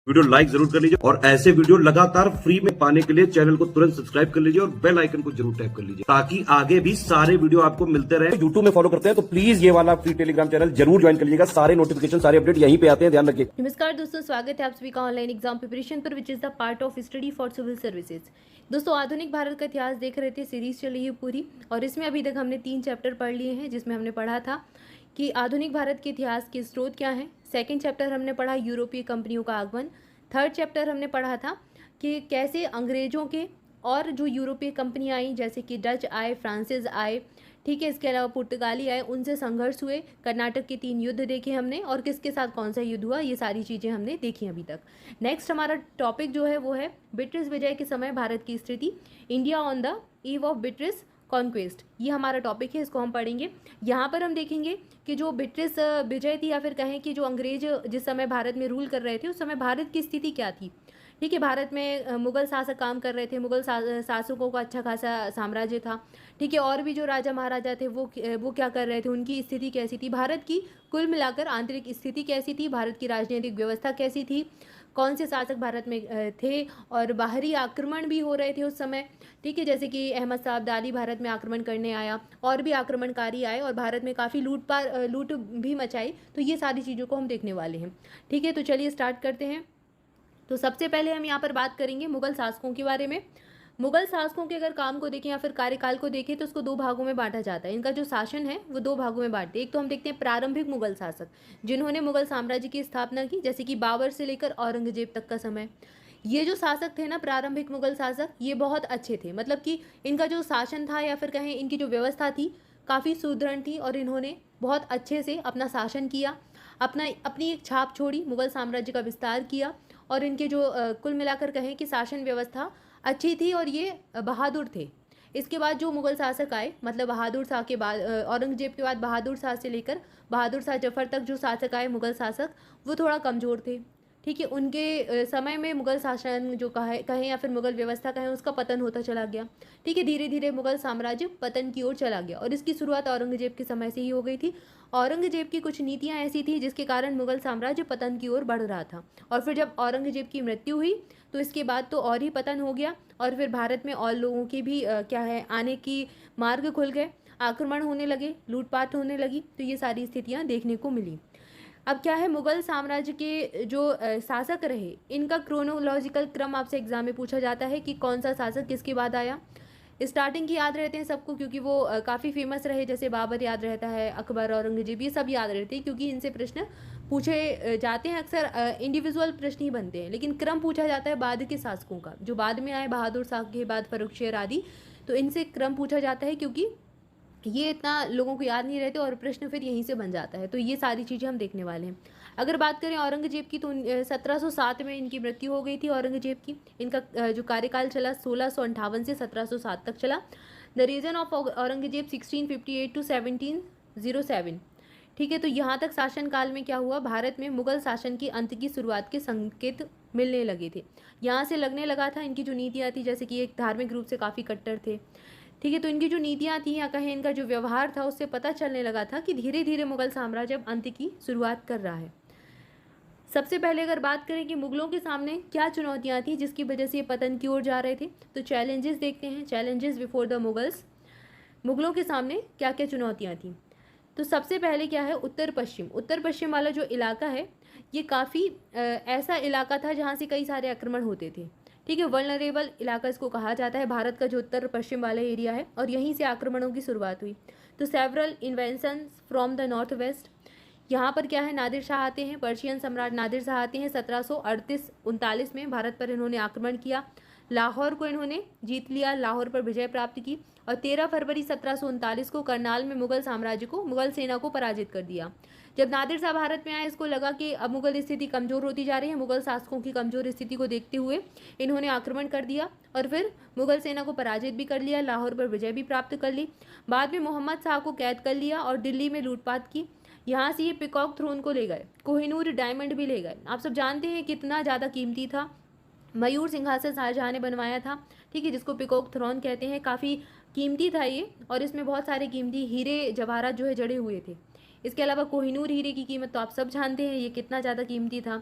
Video like जरूर कर लीजिए और ऐसे वीडियो लगातार फ्री में पाने के लिए चैनल को तुरंत सब्सक्राइब कर लीजिए और बेल आइकन को जरूर टैप कर लीजिए ताकि आगे भी सारे वीडियो आपको मिलते रहे। यूट्यूब में फॉलो करते हैं तो प्लीज ये वाला फ्री टेलीग्राम चैनल जरूर ज्वाइन कर लीजिएगा। सारे नोटिफिकेशन सारे अपडेट यहीं पे आते हैं, ध्यान रखिए। नमस्कार दोस्तों, स्वागत है आप सभी का ऑनलाइन एग्जाम प्रिपरेशन पर, which is the part of study for civil services. दोस्तों, आधुनिक भारत का इतिहास देख रहे थे, सीरीज चल रही है पूरी, और इसमें अभी तक हमने 3 चैप्टर पढ़ लिए हैं, जिसमें हमने पढ़ा था कि आधुनिक भारत के इतिहास के स्रोत क्या हैं। सेकेंड चैप्टर हमने पढ़ा यूरोपीय कंपनियों का आगमन। थर्ड चैप्टर हमने पढ़ा था कि कैसे अंग्रेज़ों के और जो यूरोपीय कंपनियाँ आई, जैसे कि डच आए, फ्रांसीस आए, ठीक है, इसके अलावा पुर्तगाली आए, उनसे संघर्ष हुए। कर्नाटक के 3 युद्ध देखे हमने, और किसके साथ कौन सा युद्ध हुआ, ये सारी चीज़ें हमने देखी अभी तक। नेक्स्ट हमारा टॉपिक जो है वो है ब्रिटिश विजय के समय भारत की स्थिति, India on the eve of British conquest. ये हमारा टॉपिक है, इसको हम पढ़ेंगे। यहाँ पर हम देखेंगे कि जो ब्रिटिश विजय थी, या फिर कहें कि जो अंग्रेज जिस समय भारत में रूल कर रहे थे, उस समय भारत की स्थिति क्या थी। ठीक है, भारत में मुगल शासक काम कर रहे थे, मुगल शासकों का अच्छा खासा साम्राज्य था। ठीक है, और भी जो राजा महाराजा थे वो क्या कर रहे थे, उनकी स्थिति कैसी थी, भारत की कुल मिलाकर आंतरिक स्थिति कैसी थी, भारत की राजनीतिक व्यवस्था कैसी थी, कौन से शासक भारत में थे, और बाहरी आक्रमण भी हो रहे थे उस समय। ठीक है, जैसे कि अहमद शाह अब्दाली भारत में आक्रमण करने आया, और भी आक्रमणकारी आए, और भारत में काफ़ी लूट भी मचाई। तो ये सारी चीज़ों को हम देखने वाले हैं। ठीक है, तो चलिए स्टार्ट करते हैं। तो सबसे पहले हम यहाँ पर बात करेंगे मुगल शासकों के बारे में। मुगल शासकों के अगर काम को देखें या फिर कार्यकाल को देखें तो उसको 2 भागों में बांटा जाता है। इनका जो शासन है वो 2 भागों में बांटते हैं। एक तो हम देखते हैं प्रारंभिक मुगल शासक, जिन्होंने मुगल साम्राज्य की स्थापना की, जैसे कि बाबर से लेकर औरंगजेब तक का समय। ये जो शासक थे ना, प्रारंभिक मुगल शासक, ये बहुत अच्छे थे। मतलब कि इनका जो शासन था, या फिर कहें इनकी जो व्यवस्था थी, काफ़ी सुदृढ़ थी, और इन्होंने बहुत अच्छे से अपना शासन किया, अपनी एक छाप छोड़ी, मुगल साम्राज्य का विस्तार किया। और इनके जो कुल मिलाकर कहें कि शासन व्यवस्था अच्छी थी, और ये बहादुर थे। इसके बाद जो मुगल शासक आए, मतलब बहादुर शाह के बाद, औरंगजेब के बाद बहादुर शाह से लेकर बहादुर शाह जफर तक जो शासक आए मुगल शासक, वो थोड़ा कमज़ोर थे। ठीक है, उनके समय में मुगल शासन जो कहें या फिर मुगल व्यवस्था कहें, उसका पतन होता चला गया। ठीक है, धीरे धीरे मुगल साम्राज्य पतन की ओर चला गया, और इसकी शुरुआत औरंगजेब के समय से ही हो गई थी। औरंगजेब की कुछ नीतियां ऐसी थी जिसके कारण मुगल साम्राज्य पतन की ओर बढ़ रहा था, और फिर जब औरंगजेब की मृत्यु हुई तो इसके बाद तो और ही पतन हो गया, और फिर भारत में और लोगों की भी क्या है, आने की मार्ग खुल गए, आक्रमण होने लगे, लूटपाट होने लगी। तो ये सारी स्थितियाँ देखने को मिली। अब क्या है, मुगल साम्राज्य के जो शासक रहे, इनका क्रोनोलॉजिकल क्रम आपसे एग्जाम में पूछा जाता है कि कौन सा शासक किसके बाद आया। स्टार्टिंग की याद रहते हैं सबको, क्योंकि वो काफ़ी फेमस रहे, जैसे बाबर याद रहता है, अकबर, औरंगजेब, ये सब याद रहते हैं, क्योंकि इनसे प्रश्न पूछे जाते हैं। अक्सर इंडिविजुअल प्रश्न ही बनते हैं, लेकिन क्रम पूछा जाता है बाद के शासकों का, जो बाद में आए, बहादुर शाह के बाद फर्रुखशेर आदि। तो इनसे क्रम पूछा जाता है, क्योंकि ये इतना लोगों को याद नहीं रहते, और प्रश्न फिर यहीं से बन जाता है। तो ये सारी चीज़ें हम देखने वाले हैं। अगर बात करें औरंगजेब की, तो 1707 में इनकी मृत्यु हो गई थी औरंगजेब की। इनका जो कार्यकाल चला 1658 से 1707 तक चला। The reign of Aurangzeb 1658 to 1707। ठीक है, तो यहाँ तक शासनकाल में क्या हुआ, भारत में मुगल शासन की अंत की शुरुआत के संकेत मिलने लगे थे। यहाँ से लगने लगा था इनकी जो नीतियाँ थी, जैसे कि एक धार्मिक रूप से काफ़ी कट्टर थे। ठीक है, तो इनकी जो नीतियाँ थी, या कहें इनका जो व्यवहार था, उससे पता चलने लगा था कि धीरे धीरे मुगल साम्राज्य अब अंत की शुरुआत कर रहा है। सबसे पहले अगर बात करें कि मुगलों के सामने क्या चुनौतियाँ थी जिसकी वजह से ये पतन की ओर जा रहे थे, तो चैलेंजेस देखते हैं। चैलेंजेस बिफोर द मुगल्स, मुगलों के सामने क्या क्या चुनौतियाँ थी। तो सबसे पहले क्या है, उत्तर पश्चिम वाला जो इलाका है, ये काफ़ी ऐसा इलाका था जहाँ से कई सारे आक्रमण होते थे। ठीक है, वल्नरेबल इलाका इसको कहा जाता है, भारत का जो उत्तर पश्चिम वाला एरिया है, और यहीं से आक्रमणों की शुरुआत हुई। तो several inventions from the north waste. यहाँ पर क्या है, नादिर शाह आते हैं, पर्शियन सम्राट नादिर शाह आते हैं 1738-39 में भारत पर इन्होंने आक्रमण किया। लाहौर को इन्होंने जीत लिया, लाहौर पर विजय प्राप्त की, और 13 फरवरी 1739 को करनाल में मुगल सेना को पराजित कर दिया। जब नादिर शाह भारत में आए, इसको लगा कि अब मुगल स्थिति कमज़ोर होती जा रही है। मुगल शासकों की कमज़ोर स्थिति को देखते हुए इन्होंने आक्रमण कर दिया, और फिर मुगल सेना को पराजित भी कर लिया, लाहौर पर विजय भी प्राप्त कर ली। बाद में मोहम्मद शाह को कैद कर लिया और दिल्ली में लूटपाट की। यहाँ से ये पिकॉक थ्रोन को ले गए, कोहिनूर डायमंड भी ले गए। आप सब जानते हैं कितना ज़्यादा कीमती था। मयूर सिंहासन शाहजहाँ ने बनवाया था, ठीक है, जिसको पिकॉक थ्रोन कहते हैं। काफ़ी कीमती था ये, और इसमें बहुत सारे कीमती हीरे जवाहरात जो है जड़े हुए थे। इसके अलावा कोहिनूर हीरे की कीमत तो आप सब जानते हैं, ये कितना ज़्यादा कीमती था।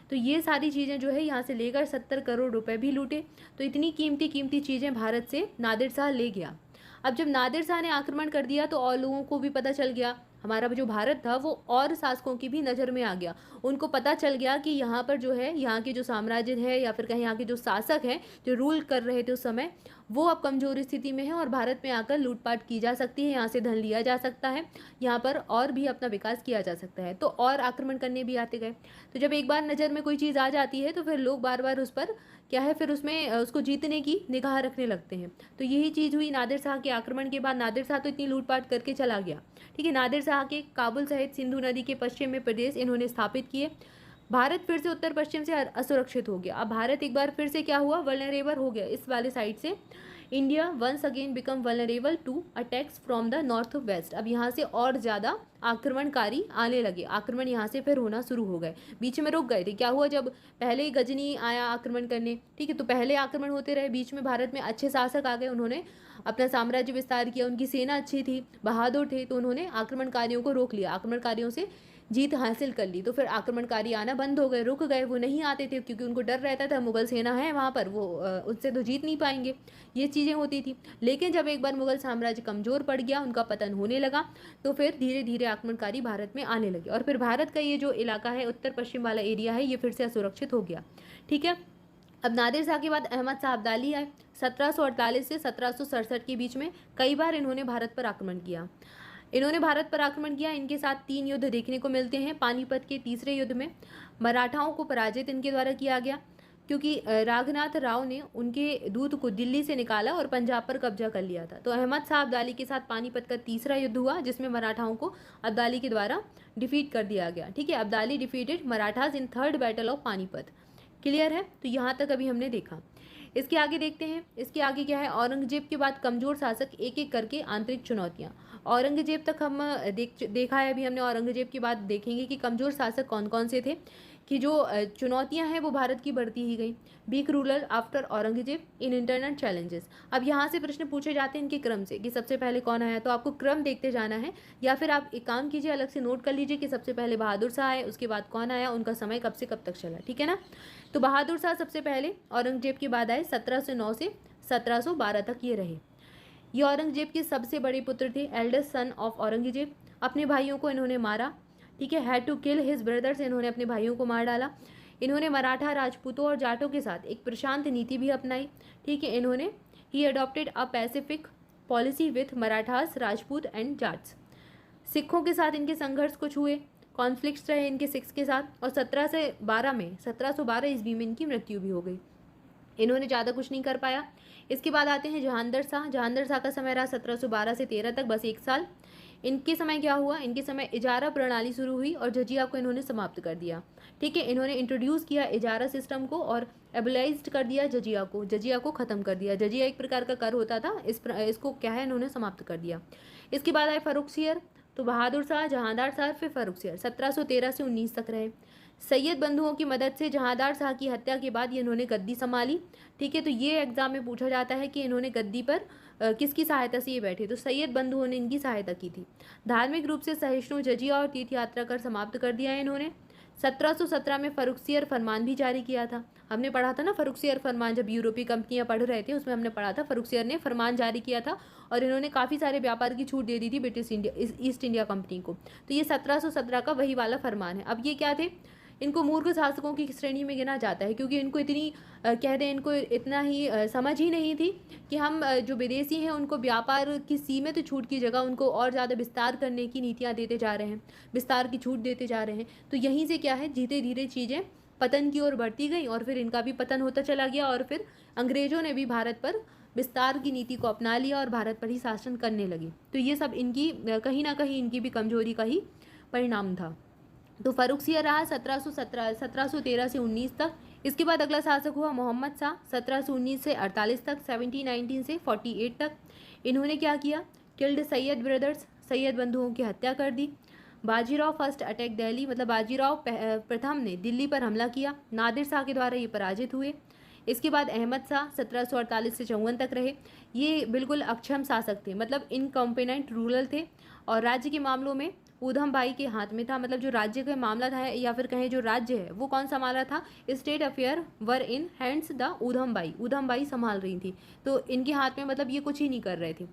तो ये सारी चीज़ें जो है यहाँ से लेकर 70 करोड़ रुपए भी लूटे। तो इतनी कीमती कीमती चीज़ें भारत से नादिर शाह ले गया। अब जब नादिर शाह ने आक्रमण कर दिया तो और लोगों को भी पता चल गया, हमारा जो भारत था वो और शासकों की भी नज़र में आ गया। उनको पता चल गया कि यहाँ पर जो है, यहाँ के जो साम्राज्य है या फिर कहीं यहाँ के जो शासक हैं जो रूल कर रहे थे उस समय, वो अब कमज़ोर स्थिति में है और भारत में आकर लूटपाट की जा सकती है, यहाँ से धन लिया जा सकता है, यहाँ पर और भी अपना विकास किया जा सकता है। तो और आक्रमण करने भी आते गए। तो जब एक बार नज़र में कोई चीज़ आ जाती है तो फिर लोग बार बार उस पर क्या है, फिर उसमें उसको जीतने की निगाह रखने लगते हैं। तो यही चीज़ हुई नादिर शाह के आक्रमण के बाद। नादिर शाह तो इतनी लूटपाट करके चला गया, ठीक है। नादिर शाह के काबुल सहित सिंधु नदी के पश्चिम में प्रदेश इन्होंने स्थापित किए। भारत फिर से उत्तर पश्चिम से असुरक्षित हो गया। अब भारत एक बार फिर से क्या हुआ, वल्नरेबल हो गया इस वाले साइड से। India once again become vulnerable to attacks from the north west. अब यहाँ से और ज़्यादा आक्रमणकारी आने लगे, आक्रमण यहाँ से फिर होना शुरू हो गए। बीच में रुक गए थे। क्या हुआ, जब पहले गजनी आया आक्रमण करने, ठीक है, तो पहले आक्रमण होते रहे, बीच में भारत में अच्छे शासक आ गए, उन्होंने अपना साम्राज्य विस्तार किया, उनकी सेना अच्छी थी, बहादुर थे, तो उन्होंने आक्रमणकारियों को रोक लिया, आक्रमणकारियों से जीत हासिल कर ली। तो फिर आक्रमणकारी आना बंद हो गए, रुक गए, वो नहीं आते थे क्योंकि उनको डर रहता था मुगल सेना है वहाँ पर, वो उससे तो जीत नहीं पाएंगे, ये चीज़ें होती थी। लेकिन जब एक बार मुगल साम्राज्य कमज़ोर पड़ गया, उनका पतन होने लगा, तो फिर धीरे धीरे आक्रमणकारी भारत में आने लगे और फिर भारत का ये जो इलाका है, उत्तर पश्चिम वाला एरिया है, ये फिर से असुरक्षित हो गया, ठीक है। अब नादिर शाह के बाद अहमद शाह अब्दाली आए। 1748 से 1767 के बीच में कई बार इन्होंने भारत पर आक्रमण किया। इनके साथ 3 युद्ध देखने को मिलते हैं। पानीपत के तीसरे युद्ध में मराठाओं को पराजित इनके द्वारा किया गया, क्योंकि राघनाथ राव ने उनके दूत को दिल्ली से निकाला और पंजाब पर कब्जा कर लिया था। तो अहमद शाह अब्दाली के साथ पानीपत का तीसरा युद्ध हुआ, जिसमें मराठाओं को अब्दाली के द्वारा डिफीट कर दिया गया, ठीक है। Abdali defeated Marathas in third battle of Panipat. Clear है, तो यहाँ तक अभी हमने देखा। इसके आगे देखते हैं, इसके आगे क्या है। औरंगजेब के बाद कमज़ोर शासक, एक एक करके आंतरिक चुनौतियाँ। औरंगजेब तक हम देखा है, अभी हमने औरंगजेब के बाद देखेंगे कि कमज़ोर शासक कौन कौन से थे, कि जो चुनौतियां हैं वो भारत की बढ़ती ही गई। Weak ruler after Aurangzeb in internal challenges. अब यहाँ से प्रश्न पूछे जाते हैं इनके क्रम से कि सबसे पहले कौन आया, तो आपको क्रम देखते जाना है, या फिर आप एक काम कीजिए, अलग से नोट कर लीजिए कि सबसे पहले बहादुर शाह आए, उसके बाद कौन आया, उनका समय कब से कब तक चला, ठीक है ना। तो बहादुर शाह सबसे पहले औरंगजेब के बाद आए, 1709 से 1712 तक ये रहे। ये औरंगजेब के सबसे बड़े पुत्र थे, एल्डेस्ट सन ऑफ औरंगजेब। अपने भाइयों को इन्होंने मारा, ठीक है, had to kill his brothers, इन्होंने अपने भाइयों को मार डाला। इन्होंने मराठा राजपूतों और जाटों के साथ एक प्रशांत नीति भी अपनाई, ठीक है। इन्होंने he adopted a pacific policy with Marathas Rajput and Jats. सिखों के साथ इनके संघर्ष कुछ हुए, कॉन्फ्लिक्ट्स रहे इनके सिख्स के साथ, और 1712 ईस्वी में इनकी मृत्यु भी हो गई। इन्होंने ज़्यादा कुछ नहीं कर पाया। इसके बाद आते हैं जहांगीर शाह। जहांगीर शाह का समय रहा 1712 से 13 तक, बस 1 साल। इनके समय क्या हुआ, इनके समय इजारा प्रणाली शुरू हुई और जजिया को इन्होंने समाप्त कर दिया, ठीक है। इन्होंने इंट्रोड्यूस किया इजारा सिस्टम को और एबलाइज्ड कर दिया जजिया को ख़त्म कर दिया। जजिया एक प्रकार का कर होता था, इसको क्या है, इन्होंने समाप्त कर दिया। इसके बाद आए फर्रुखसियर। तो बहादुर शाह, जहांदार शाह, फिर फर्रुखसियर 1713 से 19 तक रहे। सैयद बंधुओं की मदद से जहांदार शाह की हत्या के बाद ये इन्होंने गद्दी संभाली, ठीक है। तो ये एग्जाम में पूछा जाता है कि इन्होंने गद्दी पर किसकी सहायता से ये बैठे, तो सैयद बंधुओं ने इनकी सहायता की थी। धार्मिक रूप से सहिष्णु, जजिया और तीर्थ यात्रा कर समाप्त कर दिया है इन्होंने। 1717 में फर्रुखसियर फरमान भी जारी किया था। हमने पढ़ा था ना फर्रुखसियर फरमान, जब यूरोपीय कंपनियां पढ़ रहे थे उसमें हमने पढ़ा था, फर्रुखसियर ने फरमान जारी किया था और इन्होंने काफ़ी सारे व्यापार की छूट दे दी थी ब्रिटिश ईस्ट इंडिया कंपनी को। तो ये 1717 का वही वाला फरमान है। अब ये क्या थे, इनको मूर्ख शासकों की श्रेणी में गिना जाता है, क्योंकि इनको इतनी कह दें, इनको इतना ही समझ ही नहीं थी कि हम जो विदेशी हैं उनको व्यापार की सीमित छूट की जगह उनको और ज़्यादा विस्तार करने की नीतियाँ देते जा रहे हैं, विस्तार की छूट देते जा रहे हैं। तो यहीं से क्या है, धीरे धीरे चीज़ें पतन की ओर बढ़ती गई और फिर इनका भी पतन होता चला गया और फिर अंग्रेज़ों ने भी भारत पर विस्तार की नीति को अपना लिया और भारत पर ही शासन करने लगे। तो ये सब इनकी कहीं ना कहीं इनकी भी कमजोरी का ही परिणाम था। तो फर्रुखसियर रहा 1713 से 19 तक। इसके बाद अगला शासक हुआ मोहम्मद शाह 1719 से 48 तक, 1719 से 48 तक। इन्होंने क्या किया, किल्ड सैयद ब्रदर्स, सैयद बंधुओं की हत्या कर दी। बाजीराव फर्स्ट अटैक दिल्ली, मतलब बाजीराव प्रथम ने दिल्ली पर हमला किया। नादिर शाह के द्वारा ये पराजित हुए। इसके बाद अहमद शाह 1748 से 54 तक रहे। ये बिल्कुल अक्षम शासक थे, मतलब इनकॉम्पिटेंट रूलर थे और राज्य के मामलों में ऊधम बाई के हाथ में था। मतलब जो राज्य का मामला था या फिर कहें जो राज्य है वो कौन संभाल रहा था, state affair were in hands the Udham by संभाल रही थी। तो इनके हाथ में मतलब ये कुछ ही नहीं कर रहे थे,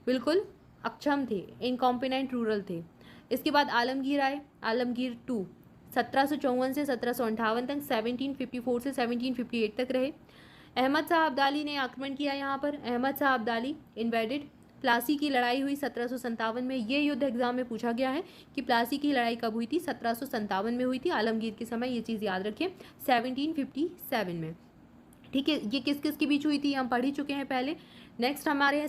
बिल्कुल अक्षम थे, इनकॉम्पिटेंट रूरल थे। इसके बाद आलमगीर आए, आलमगीर टू 1754 से 1758 तक, 1754 से 1758 तक रहे। अहमद शाह अब्दाली ने आक्रमण किया यहाँ पर। अहमद शाह अब्दाली इन्वेडेड। प्लासी की लड़ाई हुई 1757 में। ये युद्ध एग्जाम में पूछा गया है कि प्लासी की लड़ाई कब हुई थी, 1757 में हुई थी, आलमगीर के समय। ये चीज़ याद रखिए, 1757 में। ठीक है, ये किस किस के बीच हुई थी हम पढ़ ही चुके हैं पहले। नेक्स्ट हमारे हैं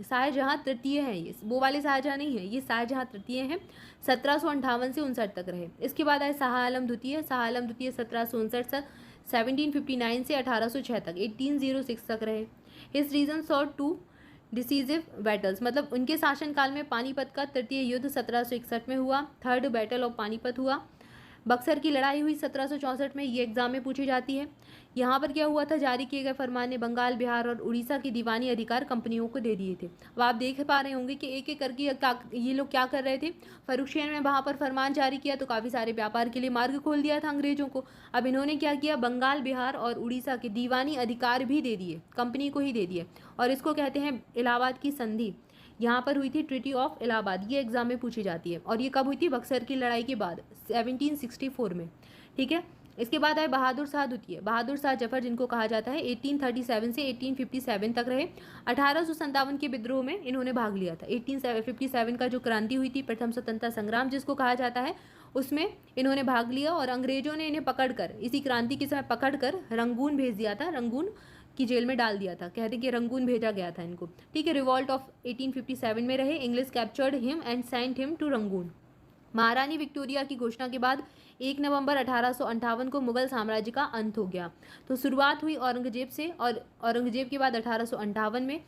शाहजहाँ तृतीय है, ये वो वाले शाहजहाँ नहीं है, ये शाहजहाँ तृतीय है। 1758 से 59 तक रहे। इसके बाद आए शाह आलम द्वितीय। शाह आलम द्वितीय 1759 से 1759 से 1806 तक, 1806 तक रहे। His reign sought to decisive battles, मतलब उनके शासनकाल में पानीपत का तृतीय युद्ध 1761 में हुआ। थर्ड बैटल ऑफ पानीपत हुआ। बक्सर की लड़ाई हुई 1764 में, ये एग्जाम में पूछी जाती है। यहाँ पर क्या हुआ था, जारी किए गए फरमान ने बंगाल, बिहार और उड़ीसा के दीवानी अधिकार कंपनियों को दे दिए थे। अब आप देख पा रहे होंगे कि एक एक करके ये लोग क्या कर रहे थे। फर्रुखशियन में वहाँ पर फरमान जारी किया तो काफ़ी सारे व्यापार के लिए मार्ग खोल दिया था अंग्रेजों को। अब इन्होंने क्या किया, बंगाल, बिहार और उड़ीसा के दीवानी अधिकार भी दे दिए, कंपनी को ही दे दिए। और इसको कहते हैं इलाहाबाद की संधि। यहाँ पर हुई थी ट्रिटी ऑफ इलाहाबाद, ये एग्जाम में पूछी जाती है। और ये कब हुई थी, बक्सर की लड़ाई के बाद 1764 में। ठीक है, इसके बाद आए बहादुर शाह द्वितीय। बहादुर शाह जफर जिनको कहा जाता है, 1837 से 1857 तक रहे। 1857 के विद्रोह में इन्होंने भाग लिया था। 1857 का जो क्रांति हुई थी, प्रथम स्वतंत्रता संग्राम जिसको कहा जाता है, उसमें इन्होंने भाग लिया। और अंग्रेजों ने इन्हें पकड़कर, इसी क्रांति के समय पकड़कर रंगून भेज दिया था, रंगून की जेल में डाल दिया था। कहते कि रंगून भेजा गया था इनको। ठीक है, रिवॉल्ट ऑफ 1857 में रहे। English captured him and sent him to Rangoon. महारानी विक्टोरिया की घोषणा के बाद 1 नवंबर 1858 को मुगल साम्राज्य का अंत हो गया। तो शुरुआत हुई औरंगजेब से, और औरंगजेब के बाद 1858 में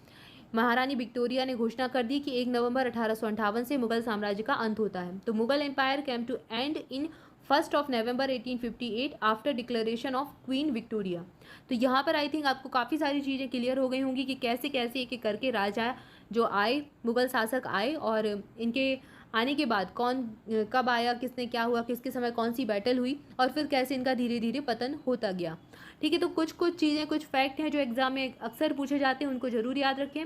महारानी विक्टोरिया ने घोषणा कर दी कि 1 नवंबर 1858 से मुगल साम्राज्य का अंत होता है। तो Mughal empire came to end in 1 November 1858 after declaration of queen Victoria. तो यहाँ पर आई थिंक आपको काफ़ी सारी चीज़ें क्लियर हो गई होंगी कि कैसे कैसे एक एक करके राजा जो आए, मुगल शासक आए, और इनके आने के बाद कौन कब आया, किसने क्या हुआ, किसके समय कौन सी बैटल हुई, और फिर कैसे इनका धीरे धीरे पतन होता गया। ठीक है, तो कुछ कुछ चीज़ें, कुछ फैक्ट हैं जो एग्जाम में अक्सर पूछे जाते हैं, उनको ज़रूर याद रखें।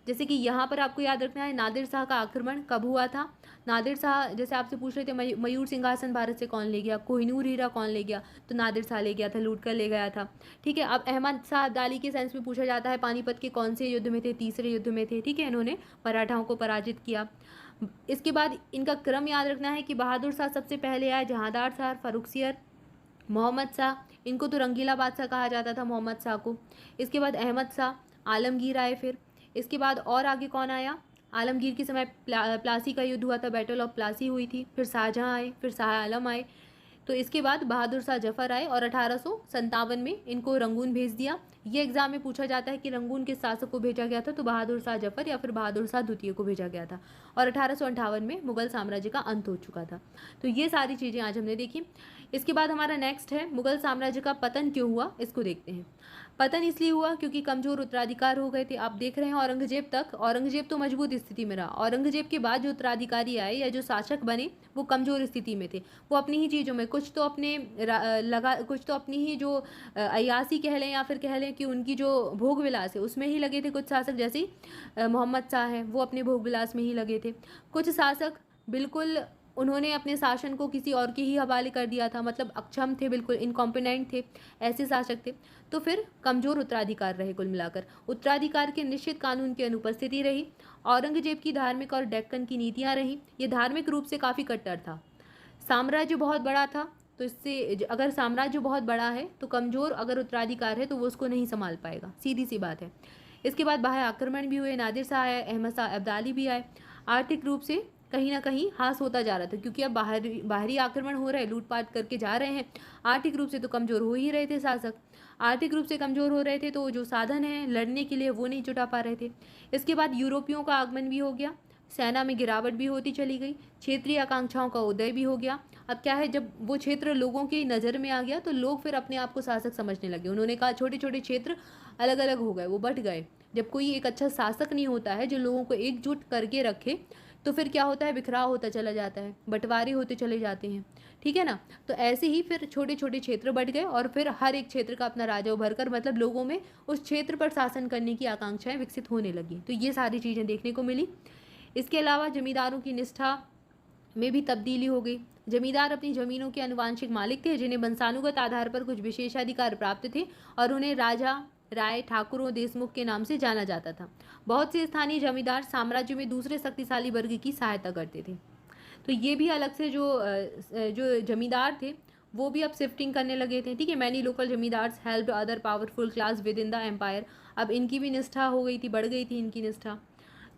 जैसे कि यहाँ पर आपको याद रखना है नादिर शाह का आक्रमण कब हुआ था। नादिर शाह, जैसे आपसे पूछ रहे थे मयूर सिंहासन भारत से कौन ले गया, कोहिनूर हीरा कौन ले गया, तो नादिर शाह ले गया था, लूट कर ले गया था। ठीक है, अब अहमद शाह अब्दाली के सेंस में पूछा जाता है पानीपत के कौन से युद्ध में थे, तीसरे युद्ध में थे। ठीक है, इन्होंने मराठाओं को पराजित किया। इसके बाद इनका क्रम याद रखना है कि बहादुर शाह सबसे पहले आए, जहांदार शाह, फर्रुखसियर, मोहम्मद शाह, इनको तो रंगीला बादशाह कहा जाता था मोहम्मद शाह को। इसके बाद अहमद शाह, आलमगीर आए। फिर इसके बाद और आगे कौन आया, आलमगीर के समय प्लासी का युद्ध हुआ था, बैटल ऑफ प्लासी हुई थी। फिर शाहजहाँ आए, फिर शाह आलम आए। तो इसके बाद बहादुर शाह जफर आए और 1857 में इनको रंगून भेज दिया। ये एग्जाम में पूछा जाता है कि रंगून किस शासक को भेजा गया था, तो बहादुर शाह जफर या फिर बहादुर शाह द्वितीय को भेजा गया था। और 1858 में मुगल साम्राज्य का अंत हो चुका था। तो ये सारी चीज़ें आज हमने देखी। इसके बाद हमारा नेक्स्ट है मुगल साम्राज्य का पतन क्यों हुआ, इसको देखते हैं। पतन इसलिए हुआ क्योंकि कमजोर उत्तराधिकार हो गए थे। आप देख रहे हैं औरंगजेब तक, औरंगजेब तो मजबूत स्थिति में रहा, औरंगजेब के बाद जो उत्तराधिकारी आए या जो शासक बने वो कमजोर स्थिति में थे। वो अपनी ही चीज़ों में कुछ तो अपनी ही जो अयासी कह लें या फिर कह लें कि उनकी जो भोग विलास है उसमें ही लगे थे। कुछ शासक जैसे मोहम्मद शाह है, वो अपने भोग विलास में ही लगे थे। कुछ शासक बिल्कुल उन्होंने अपने शासन को किसी और के ही हवाले कर दिया था, मतलब अक्षम थे, बिल्कुल इनकॉम्पिटेंट थे, ऐसे शासक थे। तो फिर कमजोर उत्तराधिकार रहे। कुल मिलाकर उत्तराधिकार के निश्चित कानून की अनुपस्थिति रही। औरंगजेब की धार्मिक और डेक्कन की नीतियाँ रहीं। ये धार्मिक रूप से काफ़ी कट्टर था। साम्राज्य बहुत बड़ा था, तो इससे अगर साम्राज्य बहुत बड़ा है तो कमज़ोर अगर उत्तराधिकार है तो वो उसको नहीं संभाल पाएगा, सीधी सी बात है। इसके बाद बाह्य आक्रमण भी हुए, नादिर शाह आए, अहमद शाह अब्दाली भी आए। आर्थिक रूप से कहीं ना कहीं हास होता जा रहा था, क्योंकि अब बाहरी आक्रमण हो रहे, लूटपाट करके जा रहे हैं। आर्थिक रूप से तो कमज़ोर हो ही रहे थे शासक, आर्थिक रूप से कमज़ोर हो रहे थे, तो जो साधन है लड़ने के लिए वो नहीं जुटा पा रहे थे। इसके बाद यूरोपियों का आगमन भी हो गया, सेना में गिरावट भी होती चली गई, क्षेत्रीय आकांक्षाओं का उदय भी हो गया। अब क्या है, जब वो क्षेत्र लोगों की नज़र में आ गया तो लोग फिर अपने आप को शासक समझने लगे। उन्होंने कहा छोटे छोटे क्षेत्र अलग अलग हो गए, वो बट गए। जब कोई एक अच्छा शासक नहीं होता है जो लोगों को एकजुट करके रखे, तो फिर क्या होता है, बिखराव होता चला जाता है, बंटवारे होते चले जाते हैं, ठीक है ना। तो ऐसे ही फिर छोटे छोटे क्षेत्र बढ़ गए और फिर हर एक क्षेत्र का अपना राजा उभर कर, मतलब लोगों में उस क्षेत्र पर शासन करने की आकांक्षाएं विकसित होने लगी। तो ये सारी चीज़ें देखने को मिली। इसके अलावा जमींदारों की निष्ठा में भी तब्दीली हो गई। जमींदार अपनी जमीनों के अनुवांशिक मालिक थे, जिन्हें वंशानुगत आधार पर कुछ विशेषाधिकार प्राप्त थे और उन्हें राजा, राय, ठाकुरों, देशमुख के नाम से जाना जाता था। बहुत से स्थानीय जमींदार साम्राज्य में दूसरे शक्तिशाली वर्ग की सहायता करते थे। तो ये भी अलग से जो जमींदार थे वो भी अब शिफ्टिंग करने लगे थे, ठीक है। Many local zamindars helped other powerful class within the empire. अब इनकी भी निष्ठा हो गई थी, बढ़ गई थी इनकी निष्ठा,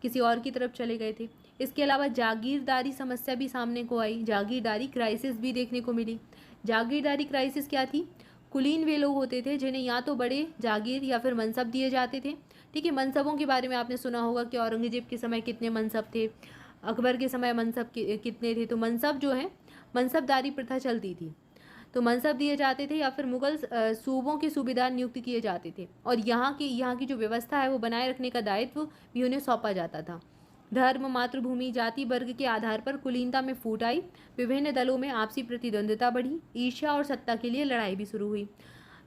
किसी और की तरफ चले गए थे। इसके अलावा जागीरदारी समस्या भी सामने को आई, जागीरदारी क्राइसिस भी देखने को मिली। जागीरदारी क्राइसिस क्या थी, कुलीन वे लोग होते थे जिन्हें या तो बड़े जागीर या फिर मनसब दिए जाते थे, ठीक है। मनसबों के बारे में आपने सुना होगा कि औरंगजेब के समय कितने मनसब थे, अकबर के समय मनसब कितने थे। तो मनसब जो है, मनसबदारी प्रथा चलती थी, तो मनसब दिए जाते थे या फिर मुगल सूबों के सूबेदार नियुक्त किए जाते थे और यहाँ की जो व्यवस्था है वो बनाए रखने का दायित्व भी उन्हें सौंपा जाता था। धर्म, मातृभूमि, जाति, वर्ग के आधार पर कुलीनता में फूट आई। विभिन्न दलों में आपसी प्रतिद्वंद्विता बढ़ी, ईर्ष्या और सत्ता के लिए लड़ाई भी शुरू हुई।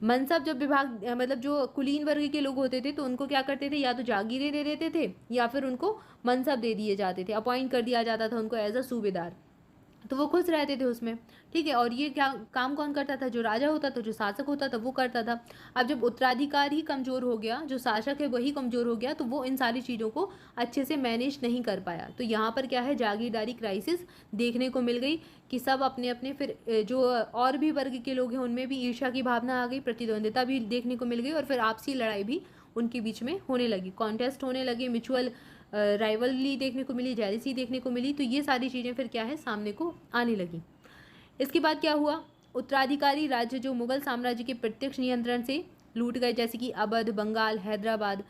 मनसब जब विभाग मतलब जो कुलीन वर्ग के लोग होते थे तो उनको क्या करते थे, या तो जागीरें दे देते थे या फिर उनको मनसब दे दिए जाते थे, अपॉइंट कर दिया जाता था उनको एज अ सूबेदार। तो वो खुश रहते थे उसमें, ठीक है। और ये क्या काम कौन करता था, जो राजा होता था, जो शासक होता था वो करता था। अब जब उत्तराधिकार ही कमज़ोर हो गया, जो शासक है वही कमज़ोर हो गया, तो वो इन सारी चीज़ों को अच्छे से मैनेज नहीं कर पाया। तो यहाँ पर क्या है, जागीरदारी क्राइसिस देखने को मिल गई कि सब अपने अपने, फिर जो और भी वर्ग के लोग हैं उनमें भी ईर्ष्या की भावना आ गई, प्रतिद्वंदिता भी देखने को मिल गई और फिर आपसी लड़ाई भी उनके बीच में होने लगी, कॉन्टेस्ट होने लगे, म्यूचुअल राइवलरी देखने को मिली, जेलसी देखने को मिली। तो ये सारी चीज़ें फिर क्या है, सामने को आने लगी। इसके बाद क्या हुआ, उत्तराधिकारी राज्य जो मुगल साम्राज्य के प्रत्यक्ष नियंत्रण से लूट गए, जैसे कि अवध, बंगाल, हैदराबाद,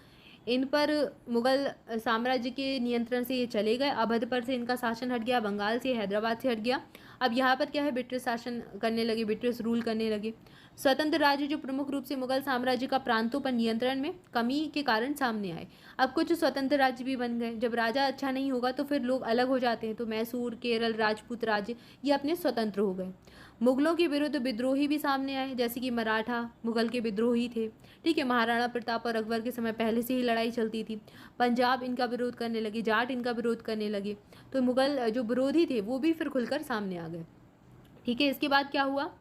इन पर मुगल साम्राज्य के नियंत्रण से ये चले गए। अवध पर से इनका शासन हट गया, बंगाल से, हैदराबाद से हट गया। अब यहाँ पर क्या है, ब्रिटिश शासन करने लगे, ब्रिटिश रूल करने लगे। स्वतंत्र राज्य जो प्रमुख रूप से मुगल साम्राज्य का प्रांतों पर नियंत्रण में कमी के कारण सामने आए। अब कुछ स्वतंत्र राज्य भी बन गए। जब राजा अच्छा नहीं होगा तो फिर लोग अलग हो जाते हैं, तो मैसूर, केरल, राजपूत राज्य ये अपने स्वतंत्र हो गए। मुगलों के विरुद्ध विद्रोही भी सामने आए, जैसे कि मराठा मुगल के विद्रोही थे, ठीक है। महाराणा प्रताप और अकबर के समय पहले से ही लड़ाई चलती थी। पंजाब इनका विरोध करने लगे, जाट इनका विरोध करने लगे। तो मुगल जो विरोधी थे वो भी फिर खुलकर सामने आ गए, ठीक है। इसके बाद क्या हुआ,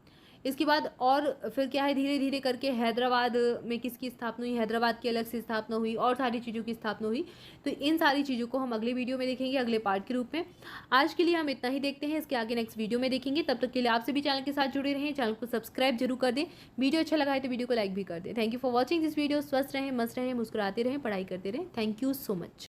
इसके बाद और फिर क्या है, धीरे धीरे करके हैदराबाद में किसकी स्थापना हुई, हैदराबाद की अलग से स्थापना हुई और सारी चीज़ों की स्थापना हुई। तो इन सारी चीज़ों को हम अगले वीडियो में देखेंगे, अगले पार्ट के रूप में। आज के लिए हम इतना ही देखते हैं, इसके आगे नेक्स्ट वीडियो में देखेंगे। तब तक के लिए आपसे भी चैनल के साथ जुड़े रहें, चैनल को सब्सक्राइब जरूर कर दें, वीडियो अच्छा लगा है तो वीडियो को लाइक भी कर दें। Thank you for watching this video. स्वस्थ रहें, मस्त रहें, मुस्कुराते रहें, पढ़ाई करते रहें। Thank you so much.